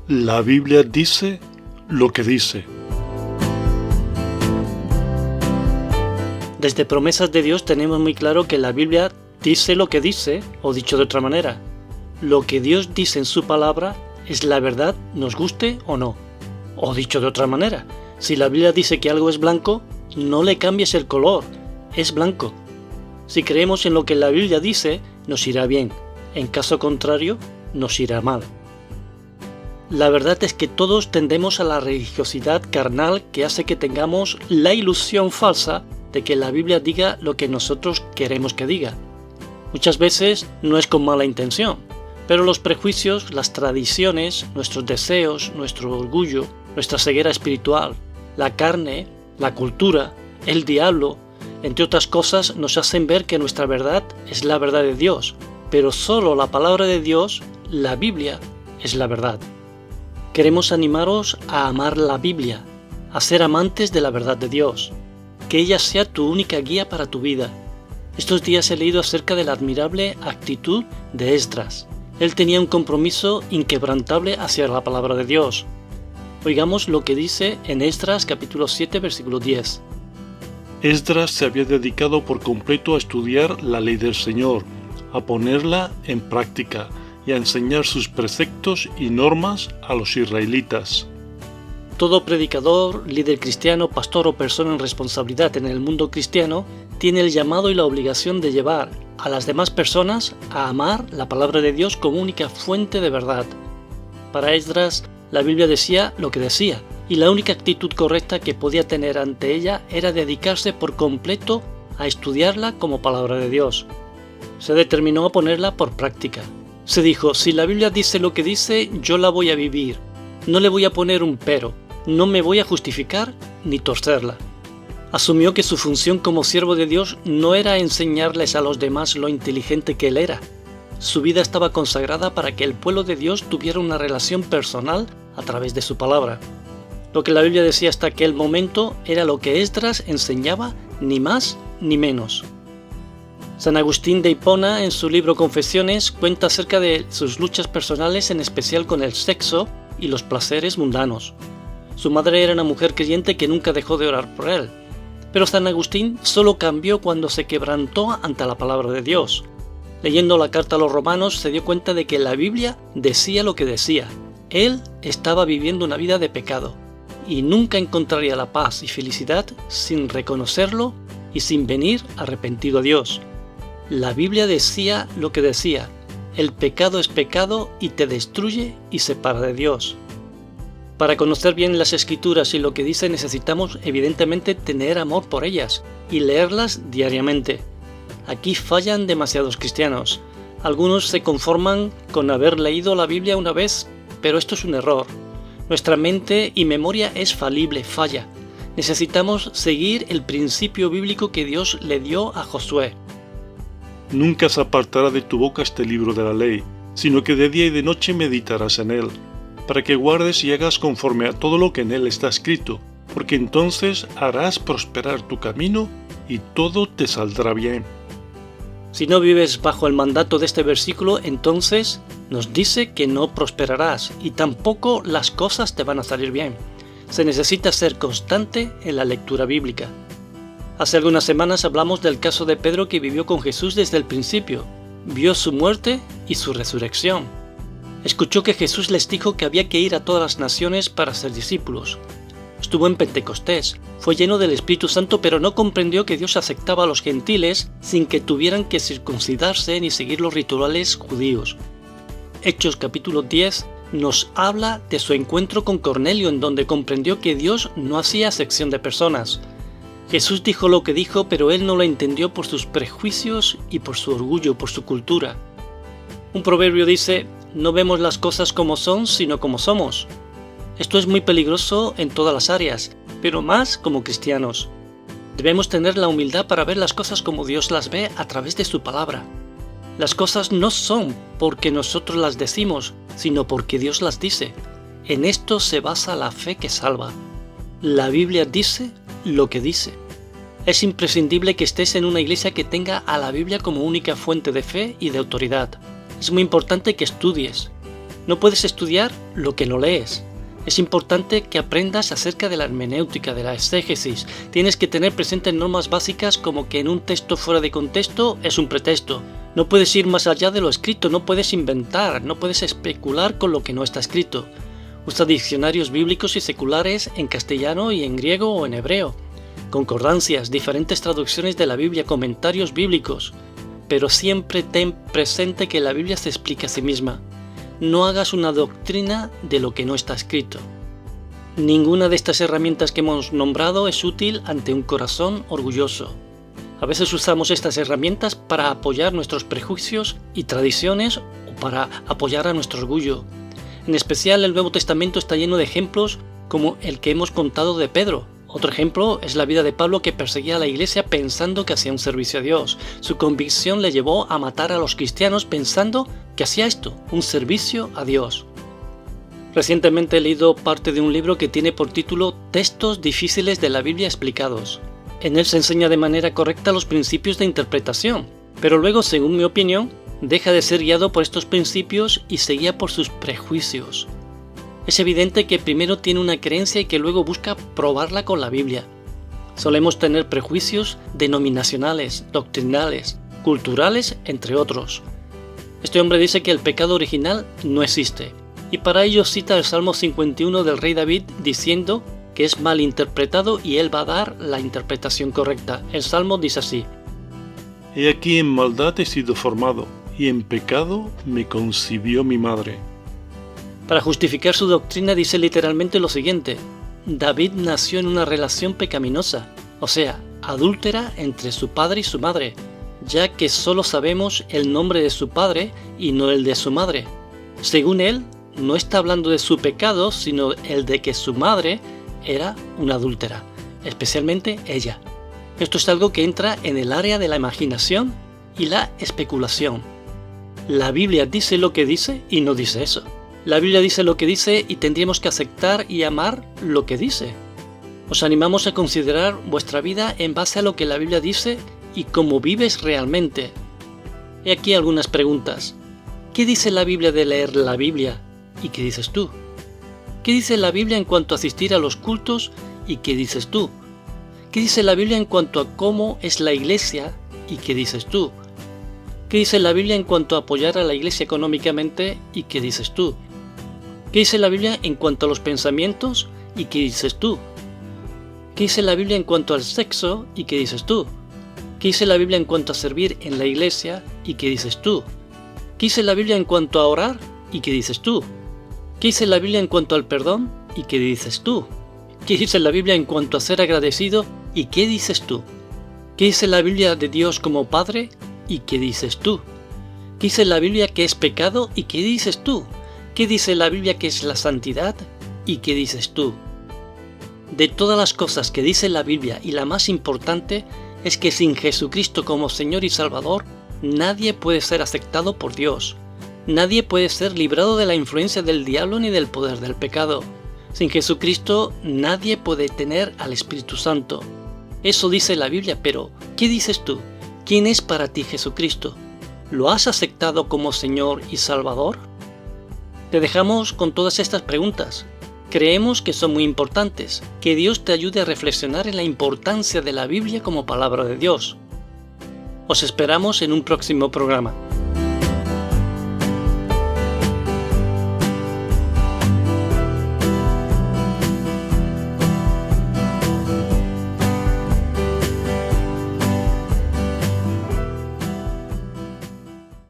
La Biblia dice lo que dice. Desde Promesas de Dios tenemos muy claro que la Biblia dice lo que dice, o dicho de otra manera, lo que Dios dice en su palabra es la verdad, nos guste o no. O dicho de otra manera, si la Biblia dice que algo es blanco, no le cambies el color, es blanco. Si creemos en lo que la Biblia dice, nos irá bien, en caso contrario, nos irá mal. La verdad es que todos tendemos a la religiosidad carnal que hace que tengamos la ilusión falsa de que la Biblia diga lo que nosotros queremos que diga. Muchas veces no es con mala intención, pero los prejuicios, las tradiciones, nuestros deseos, nuestro orgullo, nuestra ceguera espiritual, la carne, la cultura, el diablo, entre otras cosas, nos hacen ver que nuestra verdad es la verdad de Dios, pero solo la palabra de Dios, la Biblia, es la verdad. Queremos animaros a amar la Biblia, a ser amantes de la verdad de Dios, que ella sea tu única guía para tu vida. Estos días he leído acerca de la admirable actitud de Esdras. Él tenía un compromiso inquebrantable hacia la palabra de Dios. Oigamos lo que dice en Esdras capítulo 7 versículo 10. Esdras se había dedicado por completo a estudiar la ley del Señor, a ponerla en práctica y a enseñar sus preceptos y normas a los israelitas. Todo predicador, líder cristiano, pastor o persona en responsabilidad en el mundo cristiano tiene el llamado y la obligación de llevar a las demás personas a amar la palabra de Dios como única fuente de verdad. Para Esdras, la Biblia decía lo que decía, y la única actitud correcta que podía tener ante ella era dedicarse por completo a estudiarla como palabra de Dios. Se determinó a ponerla por práctica. Se dijo, si la Biblia dice lo que dice, yo la voy a vivir. No le voy a poner un pero, no me voy a justificar ni torcerla. Asumió que su función como siervo de Dios no era enseñarles a los demás lo inteligente que él era. Su vida estaba consagrada para que el pueblo de Dios tuviera una relación personal a través de su palabra. Lo que la Biblia decía hasta aquel momento era lo que Esdras enseñaba, ni más ni menos. San Agustín de Hipona, en su libro Confesiones, cuenta acerca de sus luchas personales, en especial con el sexo y los placeres mundanos. Su madre era una mujer creyente que nunca dejó de orar por él. Pero San Agustín solo cambió cuando se quebrantó ante la palabra de Dios. Leyendo la carta a los romanos, se dio cuenta de que la Biblia decía lo que decía. Él estaba viviendo una vida de pecado y nunca encontraría la paz y felicidad sin reconocerlo y sin venir arrepentido a Dios. La Biblia decía lo que decía. El pecado es pecado y te destruye y separa de Dios. Para conocer bien las Escrituras y lo que dice necesitamos evidentemente tener amor por ellas y leerlas diariamente. Aquí fallan demasiados cristianos. Algunos se conforman con haber leído la Biblia una vez, pero esto es un error. Nuestra mente y memoria es falible, falla. Necesitamos seguir el principio bíblico que Dios le dio a Josué. Nunca se apartará de tu boca este libro de la ley, sino que de día y de noche meditarás en él, para que guardes y hagas conforme a todo lo que en él está escrito, porque entonces harás prosperar tu camino y todo te saldrá bien. Si no vives bajo el mandato de este versículo, entonces nos dice que no prosperarás y tampoco las cosas te van a salir bien. Se necesita ser constante en la lectura bíblica. Hace algunas semanas hablamos del caso de Pedro que vivió con Jesús desde el principio, vio su muerte y su resurrección. Escuchó que Jesús les dijo que había que ir a todas las naciones para ser discípulos. Estuvo en Pentecostés, fue lleno del Espíritu Santo, pero no comprendió que Dios aceptaba a los gentiles sin que tuvieran que circuncidarse ni seguir los rituales judíos. Hechos capítulo 10 nos habla de su encuentro con Cornelio, en donde comprendió que Dios no hacía acepción de personas. Jesús dijo lo que dijo, pero él no lo entendió por sus prejuicios y por su orgullo, por su cultura. Un proverbio dice, no vemos las cosas como son, sino como somos. Esto es muy peligroso en todas las áreas, pero más como cristianos. Debemos tener la humildad para ver las cosas como Dios las ve a través de su palabra. Las cosas no son porque nosotros las decimos, sino porque Dios las dice. En esto se basa la fe que salva. La Biblia dice lo que dice. Es imprescindible que estés en una iglesia que tenga a la Biblia como única fuente de fe y de autoridad. Es muy importante que estudies. No puedes estudiar lo que no lees. Es importante que aprendas acerca de la hermenéutica, de la exégesis. Tienes que tener presentes normas básicas como que en un texto fuera de contexto es un pretexto. No puedes ir más allá de lo escrito, no puedes inventar, no puedes especular con lo que no está escrito. Usa diccionarios bíblicos y seculares en castellano y en griego o en hebreo. Concordancias, diferentes traducciones de la Biblia, comentarios bíblicos. Pero siempre ten presente que la Biblia se explica a sí misma. No hagas una doctrina de lo que no está escrito. Ninguna de estas herramientas que hemos nombrado es útil ante un corazón orgulloso. A veces usamos estas herramientas para apoyar nuestros prejuicios y tradiciones o para apoyar a nuestro orgullo. En especial el Nuevo Testamento está lleno de ejemplos como el que hemos contado de Pedro. Otro ejemplo es la vida de Pablo, que perseguía a la iglesia pensando que hacía un servicio a Dios. Su convicción le llevó a matar a los cristianos pensando que hacía esto, un servicio a Dios. Recientemente he leído parte de un libro que tiene por título Textos difíciles de la Biblia explicados. En él se enseña de manera correcta los principios de interpretación, pero luego, según mi opinión, deja de ser guiado por estos principios y se guía por sus prejuicios. Es evidente que primero tiene una creencia y que luego busca probarla con la Biblia. Solemos tener prejuicios denominacionales, doctrinales, culturales, entre otros. Este hombre dice que el pecado original no existe, y para ello cita el Salmo 51 del rey David diciendo que es mal interpretado y él va a dar la interpretación correcta. El Salmo dice así: He aquí en maldad he sido formado, y en pecado me concibió mi madre. Para justificar su doctrina dice literalmente lo siguiente: David nació en una relación pecaminosa, o sea, adúltera entre su padre y su madre, ya que solo sabemos el nombre de su padre y no el de su madre. Según él, no está hablando de su pecado, sino el de que su madre era una adúltera, especialmente ella. Esto es algo que entra en el área de la imaginación y la especulación. La Biblia dice lo que dice y no dice eso. La Biblia dice lo que dice y tendríamos que aceptar y amar lo que dice. Os animamos a considerar vuestra vida en base a lo que la Biblia dice y cómo vives realmente. He aquí algunas preguntas. ¿Qué dice la Biblia de leer la Biblia? ¿Y qué dices tú? ¿Qué dice la Biblia en cuanto a asistir a los cultos? ¿Y qué dices tú? ¿Qué dice la Biblia en cuanto a cómo es la iglesia? ¿Y qué dices tú? ¿Qué dice la Biblia en cuanto a apoyar a la iglesia económicamente? ¿Y qué dices tú? ¿Qué dice la Biblia en cuanto a los pensamientos? ¿Y qué dices tú? ¿Qué dice la Biblia en cuanto al sexo? ¿Y qué dices tú? ¿Qué dice la Biblia en cuanto a servir en la iglesia? ¿Y qué dices tú? ¿Qué dice la Biblia en cuanto a orar? ¿Y qué dices tú? ¿Qué dice la Biblia en cuanto al perdón? ¿Y qué dices tú? ¿Qué dice la Biblia en cuanto a ser agradecido? ¿Y qué dices tú? ¿Qué dice la Biblia de Dios como Padre? ¿Y qué dices tú? ¿Qué dice la Biblia que es pecado? ¿Y qué dices tú? ¿Qué dice la Biblia que es la santidad? ¿Y qué dices tú? De todas las cosas que dice la Biblia, y la más importante es que sin Jesucristo como Señor y Salvador, nadie puede ser aceptado por Dios. Nadie puede ser librado de la influencia del diablo ni del poder del pecado. Sin Jesucristo nadie puede tener al Espíritu Santo. Eso dice la Biblia, pero ¿qué dices tú? ¿Quién es para ti Jesucristo? ¿Lo has aceptado como Señor y Salvador? Te dejamos con todas estas preguntas. Creemos que son muy importantes. Que Dios te ayude a reflexionar en la importancia de la Biblia como palabra de Dios. Os esperamos en un próximo programa.